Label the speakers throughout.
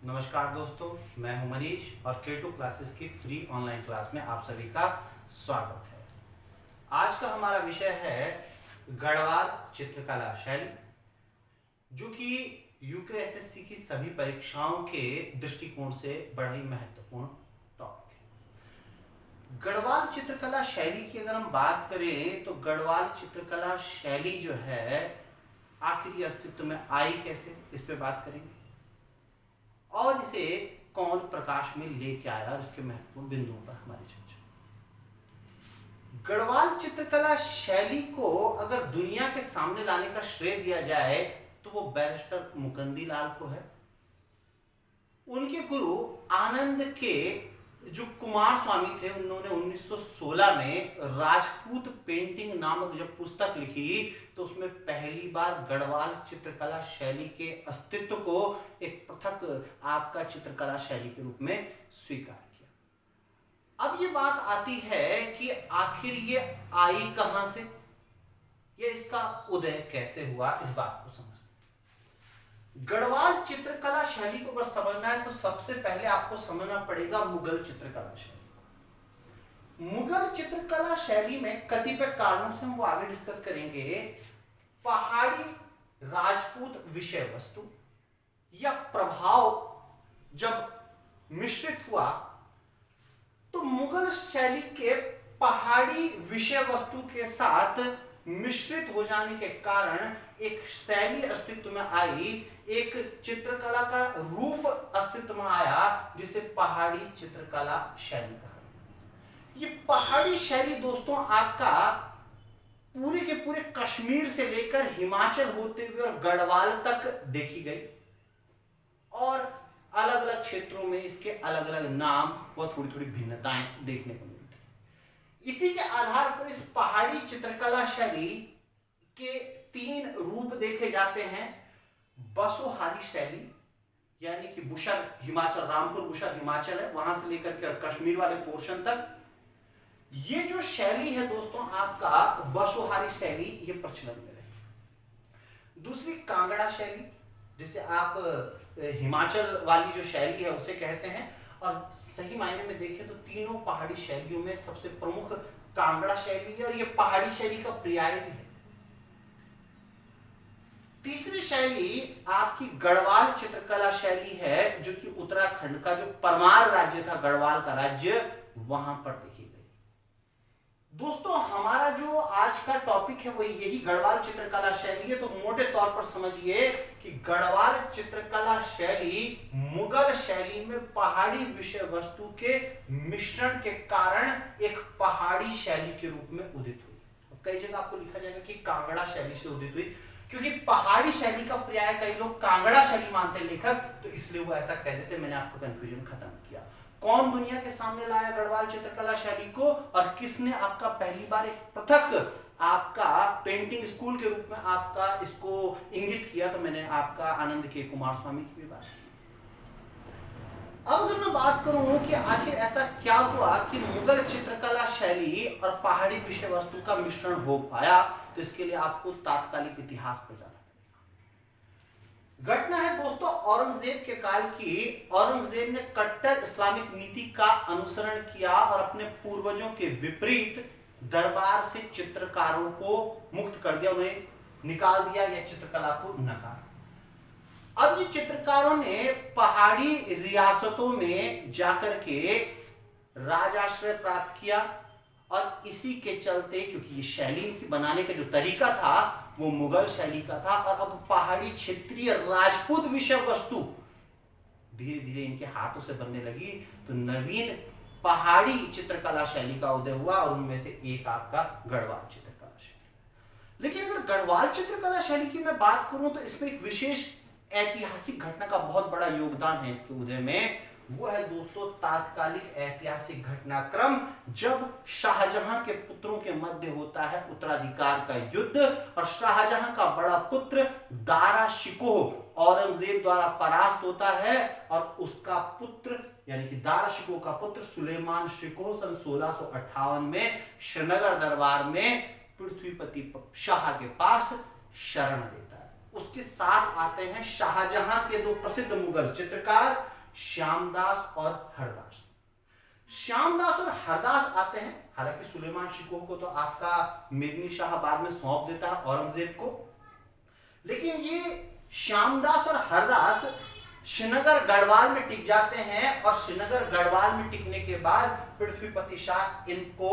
Speaker 1: नमस्कार दोस्तों, मैं हूं मनीष और K2 क्लासेस की फ्री ऑनलाइन क्लास में आप सभी का स्वागत है। आज का हमारा विषय है गढ़वाल चित्रकला शैली, जो कि यूकेएसएससी की सभी परीक्षाओं के दृष्टिकोण से बड़ा ही महत्वपूर्ण टॉपिक है। गढ़वाल चित्रकला शैली की अगर हम बात करें तो गढ़वाल चित्रकला शैली जो है आखिर ये अस्तित्व में आई कैसे, इस पे बात करेंगे और इसे कौन प्रकाश में लेके आया और इसके महत्वपूर्ण बिंदुओं पर हमारी चर्चा। गढ़वाल चित्रकला शैली को अगर दुनिया के सामने लाने का श्रेय दिया जाए तो वो बैरिस्टर मुकंदी लाल को है। उनके गुरु आनंद के जो कुमार स्वामी थे, उन्होंने 1916 में राजपूत पेंटिंग नामक जब पुस्तक लिखी तो उसमें पहली बार गढ़वाल चित्रकला शैली के अस्तित्व को एक पृथक आपका चित्रकला शैली के रूप में स्वीकार किया। अब ये बात आती है कि आखिर ये आई कहां से, ये इसका उदय कैसे हुआ, इस बात को समझते। गढ़वाल चित्रकला शैली को अगर समझना है तो सबसे पहले आपको समझना पड़ेगा मुगल चित्रकला शैली। मुगल चित्रकला शैली में कतिपय कारणों से हम वो आगे डिस्कस करेंगे। पहाड़ी राजपूत विषय वस्तु या प्रभाव जब मिश्रित हुआ तो मुगल शैली के पहाड़ी विषय वस्तु के साथ मिश्रित हो जाने के कारण एक शैली अस्तित्व में आई, एक चित्रकला का रूप अस्तित्व में आया जिसे पहाड़ी चित्रकला शैली कहा। ये पहाड़ी शैली दोस्तों आपका पूरे के पूरे कश्मीर से लेकर हिमाचल होते हुए और गढ़वाल तक देखी गई और अलग अलग क्षेत्रों में इसके अलग अलग नाम व थोड़ी थोड़ी भिन्नताएं देखने को मिलती। इसी के आधार पर इस पहाड़ी चित्रकला शैली के 3 रूप देखे जाते हैं। बसोहारी शैली, यानी कि बुशर हिमाचल, रामपुर बुशर हिमाचल है, वहां से लेकर के कश्मीर वाले पोर्शन तक ये जो शैली है दोस्तों आपका बसोहारी शैली, ये प्रचलन में रही। दूसरी कांगड़ा शैली, जिसे आप हिमाचल वाली जो शैली है उसे कहते हैं, और सही मायने में देखें तो तीनों पहाड़ी शैलियों में सबसे प्रमुख कांगड़ा शैली है और ये पहाड़ी शैली का पर्याय भी है। तीसरी शैली आपकी गढ़वाल चित्रकला शैली है, जो कि उत्तराखंड का जो परमार राज्य था, गढ़वाल का राज्य, वहां पर देखी गई। दोस्तों हमारा जो आज का टॉपिक है वो यही गढ़वाल चित्रकला शैली है। तो मोटे तौर पर समझिए कि गढ़वाल चित्रकला शैली मुगल शैली में पहाड़ी विषय वस्तु के मिश्रण के कारण एक पहाड़ी शैली के रूप में उदित हुई। कई जगह आपको लिखा जाएगा कि कांगड़ा शैली से उदित हुई, क्योंकि पहाड़ी शैली का पर्याय कई लोग कांगड़ा शैली मानते हैं लेखक, तो इसलिए वो ऐसा कह देते। मैंने आपको कंफ्यूजन खत्म किया। कौन दुनिया के सामने लाया गढ़वाल चित्रकला शैली को और किसने आपका पहली बार एक पृथक आपका पेंटिंग स्कूल के रूप में आपका इसको इंगित किया, तो मैंने आपका आनंद के कुमार स्वामी की भी बात की। अब अगर मैं बात करूं कि आखिर ऐसा क्या हुआ कि मुगल चित्रकला शैली और पहाड़ी विषय वस्तु का मिश्रण हो पाया, तो इसके लिए आपको तात्कालिक इतिहास पर जाना पड़ेगा। घटना है दोस्तों औरंगजेब के काल की। औरंगजेब ने कट्टर इस्लामिक नीति का अनुसरण किया और अपने पूर्वजों के विपरीत दरबार से चित्रकारों को मुक्त कर दिया, उन्हें निकाल दिया, या चित्रकला को नकारा। अब ये चित्रकारों ने पहाड़ी रियासतों में जाकर के राजाश्रय प्राप्त किया और इसी के चलते, क्योंकि ये शैली इनकी बनाने का जो तरीका था वो मुगल शैली का था, और अब पहाड़ी क्षेत्रीय राजपूत विषय वस्तु धीरे धीरे इनके हाथों से बनने लगी, तो नवीन पहाड़ी चित्रकला शैली का उदय हुआ और उनमें से एक आपका गढ़वाल चित्रकला शैली। लेकिन अगर गढ़वाल चित्रकला शैली की मैं बात करूं तो इसमें एक विशेष ऐतिहासिक घटना का बहुत बड़ा योगदान है इसके उदय में। वो है दोस्तों तात्कालिक ऐतिहासिक घटनाक्रम, जब शाहजहां के पुत्रों के मध्य होता है उत्तराधिकार का युद्ध और शाहजहां का बड़ा पुत्र दारा शिकोह औरंगजेब द्वारा परास्त होता है और उसका पुत्र यानी कि दारा शिकोह का पुत्र सुलेमान शिकोह सन 1658 में श्रीनगर दरबार में पृथ्वीपति शाह के पास शरण लेता है। उसके साथ आते हैं शाहजहां के दो प्रसिद्ध मुगल चित्रकार श्यामदास और हरदास। श्यामदास और हरदास आते हैं। हालांकि सुलेमान शिकोह को तो आपका मेदिनी शाह बाद में सौंप देता है औरंगजेब को, लेकिन ये श्यामदास और हरदास श्रीनगर गढ़वाल में टिक जाते हैं और श्रीनगर गढ़वाल में टिकने के बाद पृथ्वीपति शाह इनको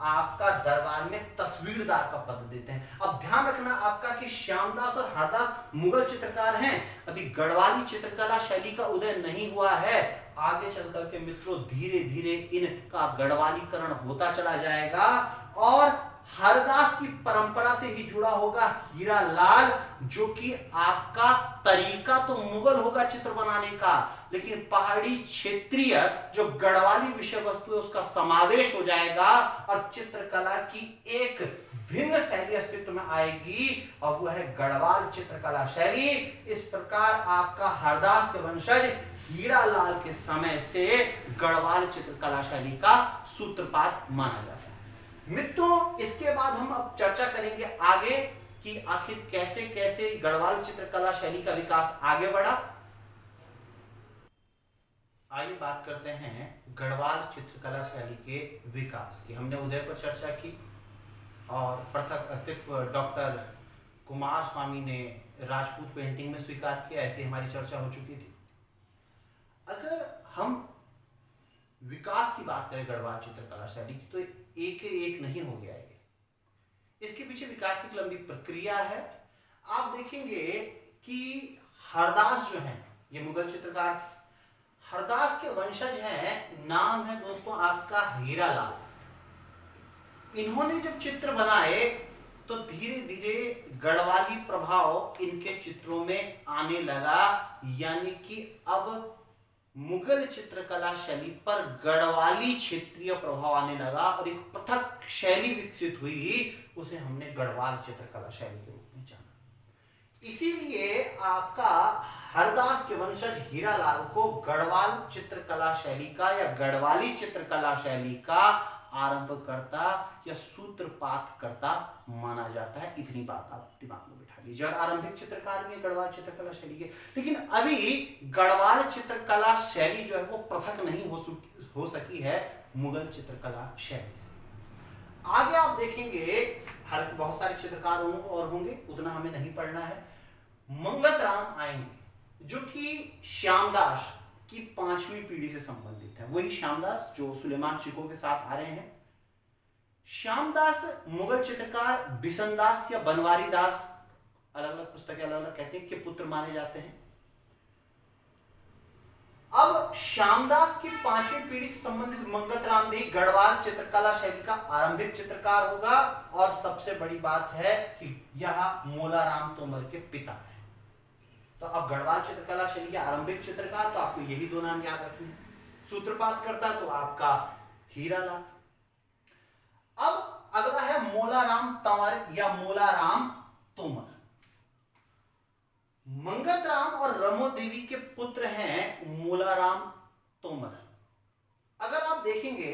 Speaker 1: आपका दरबार में तस्वीरदार का पद देते हैं। अब ध्यान रखना आपका कि श्यामदास और हरदास मुगल चित्रकार हैं, अभी गढ़वाली चित्रकला शैली का उदय नहीं हुआ है। आगे चलकर के मित्रों धीरे धीरे इनका गढ़वालीकरण होता चला जाएगा और हरदास की परंपरा से ही जुड़ा होगा हीरा लाल, जो कि आपका तरीका तो मुगल होगा चित्र बनाने का, लेकिन पहाड़ी क्षेत्रीय जो गढ़वाली विषय वस्तु है उसका समावेश हो जाएगा और चित्रकला की एक भिन्न शैली अस्तित्व में आएगी और वो है गढ़वाल चित्रकला शैली। इस प्रकार आपका हरदास के वंशज हीरा लाल के समय से गढ़वाल चित्रकला शैली का सूत्रपात माना जाता है। मित्रों इसके बाद हम अब चर्चा करेंगे आगे कि आखिर कैसे कैसे गढ़वाल चित्रकला शैली का विकास आगे बढ़ा। आइए बात करते हैं गढ़वाल चित्रकला शैली के विकास की। हमने उदय पर चर्चा की और पृथक अस्तित्व डॉक्टर कुमार स्वामी ने राजपूत पेंटिंग में स्वीकार किया, ऐसे हमारी चर्चा हो चुकी थी। अगर हम विकास की बात करें गढ़वाल चित्रकला शैली की तो एक नहीं हो गया है, इसके पीछे विकास की लंबी प्रक्रिया है। आप देखेंगे कि हरदास जो हैं ये मुगल चित्रकार, हरदास के वंशज हैं, नाम है दोस्तों आपका हीरा लाल। इन्होंने जब चित्र बनाए तो धीरे धीरे गढ़वाली प्रभाव इनके चित्रों में आने लगा, यानी कि अब मुगल चित्रकला शैली पर गढ़वाली क्षेत्रीय प्रभाव आने लगा और एक पृथक शैली विकसित हुई, उसे हमने गढ़वाल चित्रकला शैली के रूप में जाना। इसीलिए आपका हरदास के वंशज हीरा लाल को गढ़वाल चित्रकला शैली का या गढ़वाली चित्रकला शैली का आरंभकर्ता या सूत्रपात करता माना जाता है। इतनी बात आप दिमाग में बिठा लीजिए। और आरंभिक चित्रकार भी गढ़वाल चित्रकला शैली के, लेकिन अभी गढ़वाल चित्रकला शैली जो है वो पृथक नहीं हो सकी है मुगल चित्रकला शैली से। आगे आप देखेंगे, हालांकि बहुत सारे चित्रकार और होंगे, उतना हमें नहीं पढ़ना है। मंगत राम आएंगे जो कि श्यामदास की 5वीं पीढ़ी से संबंधित है। वही श्यामदास जो सुलेमान शिकोह के साथ आ रहे हैं। श्यामदास मुगल चित्रकार बिशनदास या बनवारी दास, अलग अलग पुस्तकें अलग अलग कहते हैं, के पुत्र माने जाते हैं। अब श्यामदास की 5वीं पीढ़ी से संबंधित मंगत राम भी गढ़वाल चित्रकला शैली का आरंभिक चित्रकार होगा और सबसे बड़ी बात है कि यह मोलाराम तोमर के पिता है। तो अब गढ़वाल चित्रकला शैली के आरंभिक चित्रकार, तो आपको यही दो नाम याद रखने हैं। सूत्रपात करता तो आपका हीरा लाल। अब अगला है मोलाराम तंवर या मोलाराम तोमर। मंगत राम और रमो देवी के पुत्र हैं मोलाराम तोमर। अगर आप देखेंगे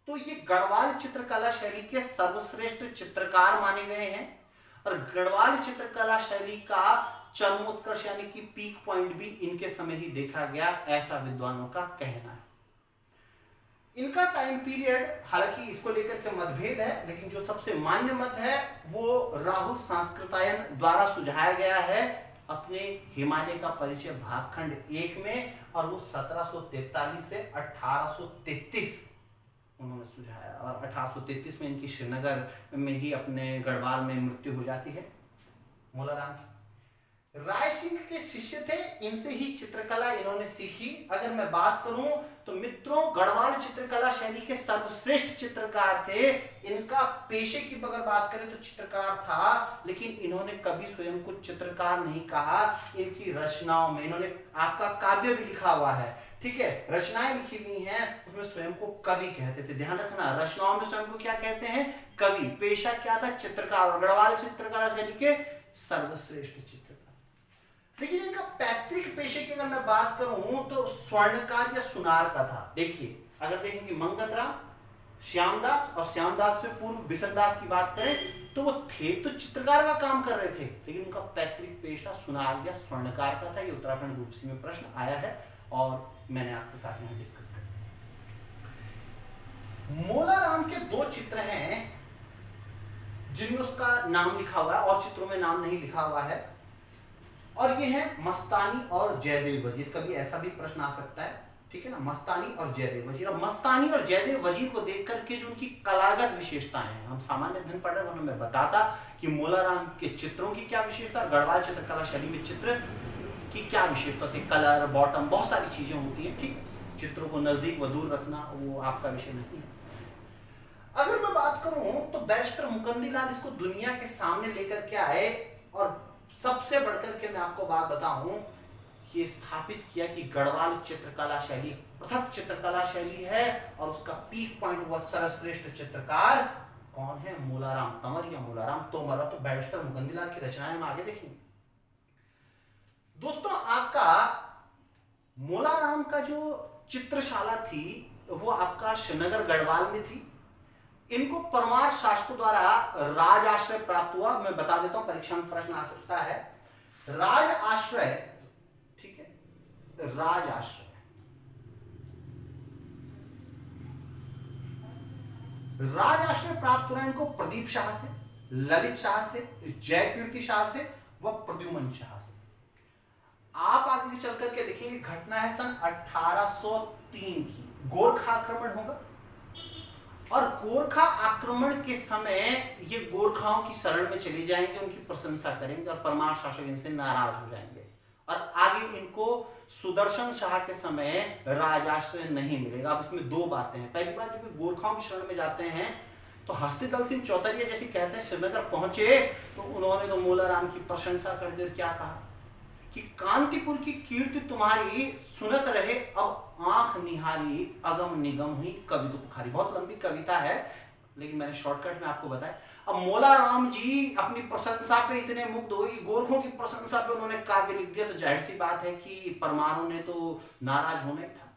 Speaker 1: तो ये गढ़वाल चित्रकला शैली के सर्वश्रेष्ठ चित्रकार माने गए हैं और गढ़वाल चित्रकला शैली का चरमोत्कर्ष यानी कि पीक पॉइंट भी इनके समय ही देखा गया, ऐसा विद्वानों का कहना है। इनका टाइम पीरियड, हालांकि इसको लेकर के मतभेद है, लेकिन जो सबसे मान्य मत है वो राहुल संस्कृतायन द्वारा सुझाया गया है अपने हिमालय का परिचय भागखंड 1 में, और वो 1743 से 1833 उन्होंने सुझाया और 1833 में इनकी श्रीनगर में ही अपने गढ़वाल में मृत्यु हो जाती है मोलाराम की। राय सिंह के शिष्य थे, इनसे ही चित्रकला इन्होंने सीखी। अगर मैं बात करूं तो मित्रों गढ़वाल चित्रकला शैली के सर्वश्रेष्ठ चित्रकार थे। इनका पेशे की अगर बात करें तो चित्रकार था, लेकिन इन्होंने कभी स्वयं को चित्रकार नहीं कहा। इनकी रचनाओं में इन्होंने आपका काव्य भी लिखा हुआ है, ठीक है, रचनाएं लिखी हुई हैं, उसमें स्वयं को कवि कहते थे। ध्यान रखना, रचनाओं में स्वयं को क्या कहते हैं, कवि। पेशा क्या था, चित्रकार। और गढ़वाल चित्रकला शैली के सर्वश्रेष्ठ चित्रकार। लेकिन इनका पैतृक पेशे की अगर मैं बात करूं तो स्वर्णकार या सुनार का था। देखिए, अगर देखेंगे मंगत राम श्यामदास, और श्यामदास से पूर्व बिसनदास की बात करें तो वो थे तो चित्रकार का काम कर रहे थे, लेकिन उनका पैतृक पेशा सुनार या स्वर्णकार का था। ये उत्तराखंड ग्रुप सी में प्रश्न आया है और मैंने आपके साथ में डिस्कस कर दिया। मोलाराम के दो चित्र हैं जिनमें उसका नाम लिखा हुआ है और चित्रों में नाम नहीं लिखा हुआ है, और ये है मस्तानी और जयदेव वजीर। कभी ऐसा भी प्रश्न आ सकता है, ठीक है ना, मस्तानी और जयदेव वजीर। अब मस्तानी और जयदेव वजीर को देख करके जो उनकी कलागत विशेषताएं हैं, हम सामान्य अध्ययन पढ़ रहे हैं, मैं बताता कि मोलाराम के चित्रों की क्या विशेषता, गढ़वाल चित्रकला शैली में चित्र की क्या विशेषता थी, कलर, बॉटम, बहुत सारी चीजें होती हैं, ठीक। चित्रों को नजदीक व दूर रखना वो आपका विषय नहीं है। अगर मैं बात करूं तो बैरिस्टर मुकंदीलाल इसको दुनिया के सामने लेकर के आए, और सबसे बढ़कर के मैं आपको बात बताऊं, ये स्थापित किया कि गढ़वाल चित्रकला शैली पृथक चित्रकला शैली है, और उसका पीक पॉइंट हुआ सर्वश्रेष्ठ चित्रकार कौन है, मोलाराम तंवर या मोलाराम तोमर। तो बैरिस्टर मुकंदीलाल की रचनाएं हम आगे देखेंगे। दोस्तों, आपका मोलाराम का जो चित्रशाला थी वो आपका श्रीनगर गढ़वाल में थी। इनको परमार शासकों द्वारा राज आश्रय प्राप्त हुआ। मैं बता देता हूं, परीक्षा में प्रश्न आ सकता है। राज आश्रय, ठीक है, राज आश्रय, राज आश्रय प्राप्त हुआ इनको प्रदीप शाह से, ललित शाह से, जयकीर्ति शाह से व प्रद्युमन शाह से। आप आगे चल करके देखिए, घटना है सन 1803 की, गोरखा आक्रमण होगा, और गोरखा आक्रमण के समय ये गोरखाओं की शरण में चले जाएंगे, उनकी प्रशंसा करेंगे, और परमार शासक इनसे नाराज हो जाएंगे, और आगे इनको सुदर्शन शाह के समय राजाश्रय नहीं मिलेगा। अब इसमें दो बातें हैं। पहली बात, जब गोरखाओं की शरण में जाते हैं तो हस्तिदल सिंह चौतरिया जैसे कहते हैं श्रीनगर पहुंचे तो उन्होंने तो मोलाराम की प्रशंसा कर दी, क्या कहा कि कांतिपुर की कीर्ति तुम्हारी सुनत रहे, अब आंख निहारी, अगम निगम हुई कवि तो पुखारी। बहुत लंबी कविता है, लेकिन मैंने शॉर्टकट में आपको बताया। अब मोलाराम जी अपनी प्रशंसा पे इतने मुग्ध हुए, गोरखों की प्रशंसा पे उन्होंने काव्य लिख दिया, तो जाहिर सी बात है कि परमाणु ने तो नाराज होना ही था।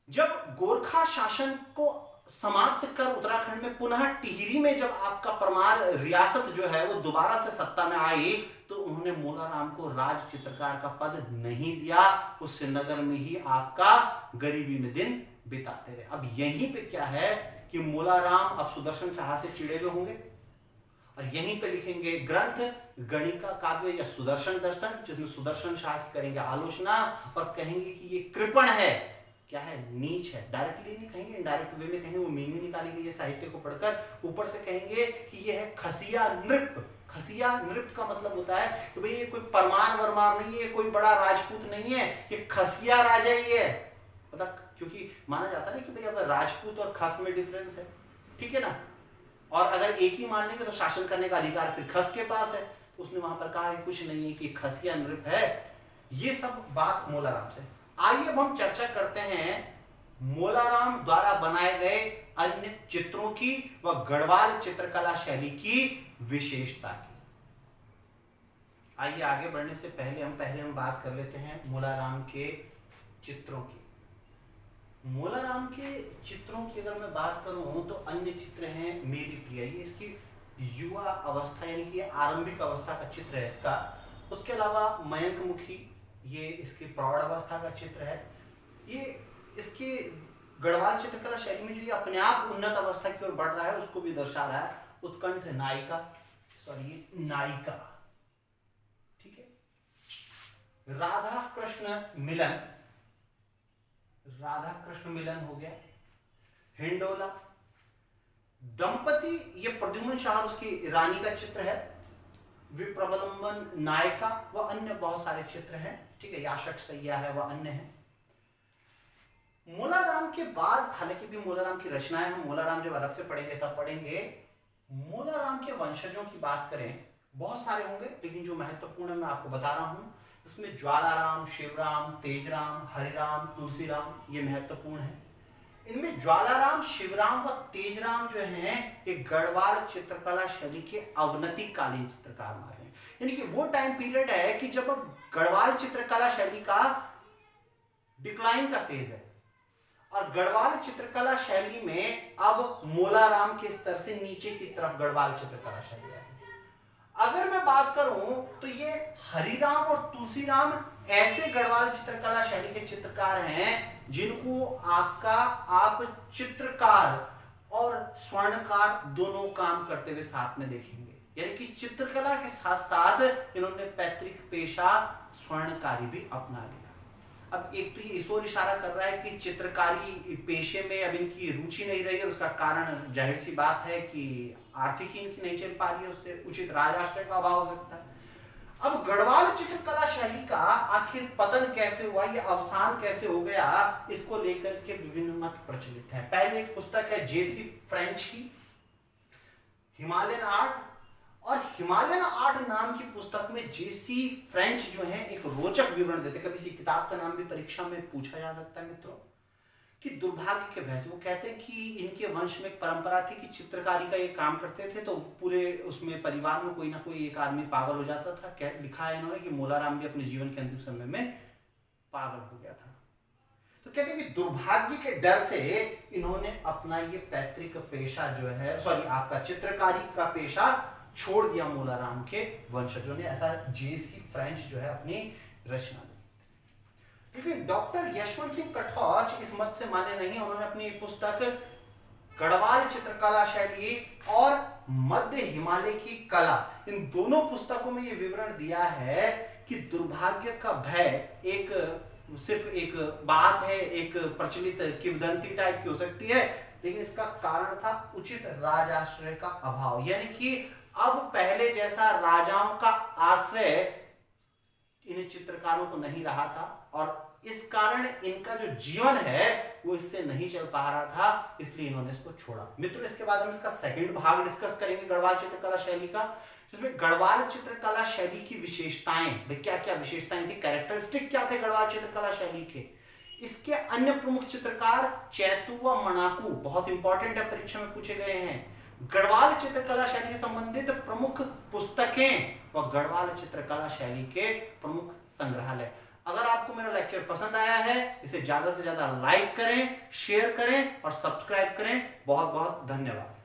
Speaker 1: जब गोरखा शासन को समाप्त कर उत्तराखंड में पुनः टिहरी में जब आपका परमार रियासत जो है वो दोबारा से सत्ता में आई, तो उन्होंने मोलाराम को राज चित्रकार का पद नहीं दिया, उस श्रीनगर में ही आपका गरीबी में दिन बिताते रहे। अब यहीं पे क्या है कि मोलाराम अब सुदर्शन शाह से चिड़े हुए होंगे, और यहीं पे लिखेंगे ग्रंथ गणिका काव्य या सुदर्शन दर्शन, जिसमें सुदर्शन शाह की करेंगे आलोचना और कहेंगे कि ये कृपण है, क्या है, नीच है। डायरेक्टली नहीं कहेंगे, इनडायरेक्ट वे में कहेंगे, वो मीनिंग निकाली गई है साहित्य को पढ़कर। ऊपर से कहेंगे कि ये है खसिया नृप। खसिया नृप का मतलब होता है कि भाई ये कोई परमार वरमार नहीं है, कोई बड़ा राजपूत नहीं है, ये खसिया राजा ही है। मतलब क्योंकि माना जाता है कि भाई अगर राजपूत और खस में डिफरेंस है, ठीक है ना, और अगर एक ही मान लेंगे तो शासन करने का अधिकार फिर खस के पास है, तो उसने वहां पर कहा कुछ नहीं है कि खसिया नृप है। ये सब बात मोलाराम से। आइए अब हम चर्चा करते हैं मोलाराम द्वारा बनाए गए अन्य चित्रों की व गढ़वाल चित्रकला शैली की विशेषता की। आइए आगे बढ़ने से पहले हम बात कर लेते हैं मोलाराम के चित्रों की। मोलाराम के चित्रों की अगर मैं बात करूं तो अन्य चित्र हैं मेरी प्रिय, ये इसकी युवा अवस्था यानी कि आरंभिक अवस्था का चित्र है इसका। उसके अलावा मयंक मुखी, ये इसकी प्रौढ़ अवस्था का चित्र है। ये इसके गढ़वाल चित्रकला शैली में जो ये अपने आप उन्नत अवस्था की ओर बढ़ रहा है उसको भी दर्शा रहा है। उत्कंठ नायिका, सॉरी नायिका, ठीक है। राधा कृष्ण मिलन, राधा कृष्ण मिलन हो गया। हिंडोला दंपति, ये प्रद्युमन शाह उसकी रानी का चित्र है। विप्रबलंबन नायिका व अन्य बहुत सारे चित्र हैं, ठीक है। याशक सैया है व अन्य है। मोलाराम के बाद, हालांकि भी मोलाराम की रचनाएं हम मोलाराम जब अलग से पढ़ेंगे तब पढ़ेंगे। मोलाराम के वंशजों की बात करें, बहुत सारे होंगे, लेकिन जो महत्वपूर्ण है मैं आपको बता रहा हूं। इसमें ज्वालाराम, शिवराम, तेजराम, हरिराम, तुलसीराम, ये महत्वपूर्ण है। इनमें ज्वालाराम, शिवराम व तेजराम जो हैं ये गढ़वाल चित्रकला शैली के अवनति कालीन चित्रकार माने हैं। यानी कि वो टाइम पीरियड है कि जब अब गढ़वाल चित्रकला शैली का डिक्लाइन का फेज है। और गढ़वाल चित्रकला शैली में अब मोलाराम के स्तर से नीचे की तरफ गढ़वाल चित्रकला शैली है। अगर मैं बात करूं तो ये हरिराम और तुलसीराम ऐसे गढ़वाल चित्रकला शैली के चित्रकार हैं जिनको आप चित्रकार और स्वर्णकार दोनों काम करते हुए साथ में देखेंगे। यानी कि चित्रकला के साथ साथ इन्होंने पैतृक पेशा स्वर्णकारी भी अपना लिया। अब एक तो ये इस ओर इशारा कर रहा है कि चित्रकारी पेशे में अब इनकी रुचि नहीं रही है। उसका कारण जाहिर सी बात है कि आर्थिक ही इनकी नहीं चल पा रही है, उससे उचित राजाश्रय का अभाव हो सकता है। अब गढ़वाल चित्रकला शैली का आखिर पतन कैसे हुआ, ये अवसान कैसे हो गया, इसको लेकर के विभिन्न मत प्रचलित हैं। पहले एक पुस्तक है जेसी फ्रेंच की हिमालयन आर्ट, और हिमालयन आर्ट नाम की पुस्तक में जेसी फ्रेंच जो है एक रोचक विवरण देते हैं। कभी इसी किताब का नाम भी परीक्षा में पूछा जा सकता है मित्रों, कि दुर्भाग्य के भय से वो कहते हैं कि इनके वंश में एक परंपरा थी कि चित्रकारी का ये काम करते थे तो पूरे उसमें परिवार में कोई ना कोई एक आदमी पागल हो जाता था। लिखा है इन्होंने कि मोलाराम भी अपने जीवन के अंतिम समय में पागल हो गया था। तो कहते हैं कि दुर्भाग्य के डर से इन्होंने अपना ये पैतृक पेशा जो है, आपका चित्रकारी का पेशा छोड़ दिया मोलाराम के वंशजों ने। ऐसा जेसी फ्रेंच जो है अपनी रचना में। लेकिन डॉक्टर यशवंत सिंह कटौच इस मत से माने नहीं। उन्होंने अपनी पुस्तक गढ़वाल चित्रकला शैली और मध्य हिमालय की कला, इन दोनों पुस्तकों में यह विवरण दिया है कि दुर्भाग्य का भय सिर्फ एक बात है, एक प्रचलित किंवदंती टाइप की हो सकती है, लेकिन इसका कारण था उचित राजाश्रय का अभाव। यानी कि अब पहले जैसा राजाओं का आश्रय इन चित्रकारों को नहीं रहा था, और इस कारण इनका जो जीवन है वो इससे नहीं चल पा रहा था, इसलिए इन्होंने इसको छोड़ा। मित्रों, इसके बाद हम इसका सेकंड भाग डिस्कस करेंगे गढ़वाल चित्रकला शैली का, जिसमें गढ़वाल चित्रकला शैली की विशेषताएं, भाई क्या क्या विशेषताएं थी, कैरेक्टरिस्टिक क्या थे गढ़वाल चित्रकला शैली के। इसके अन्य प्रमुख चित्रकार चैतू व मणाकू बहुत इंपॉर्टेंट है, परीक्षा में पूछे गए हैं। गढ़वाल चित्रकला शैली से संबंधित प्रमुख पुस्तकें व गढ़वाल चित्रकला शैली के प्रमुख संग्रहालय। अगर आपको मेरा लेक्चर पसंद आया है, इसे ज्यादा से ज्यादा लाइक करें, शेयर करें और सब्सक्राइब करें। बहुत बहुत धन्यवाद।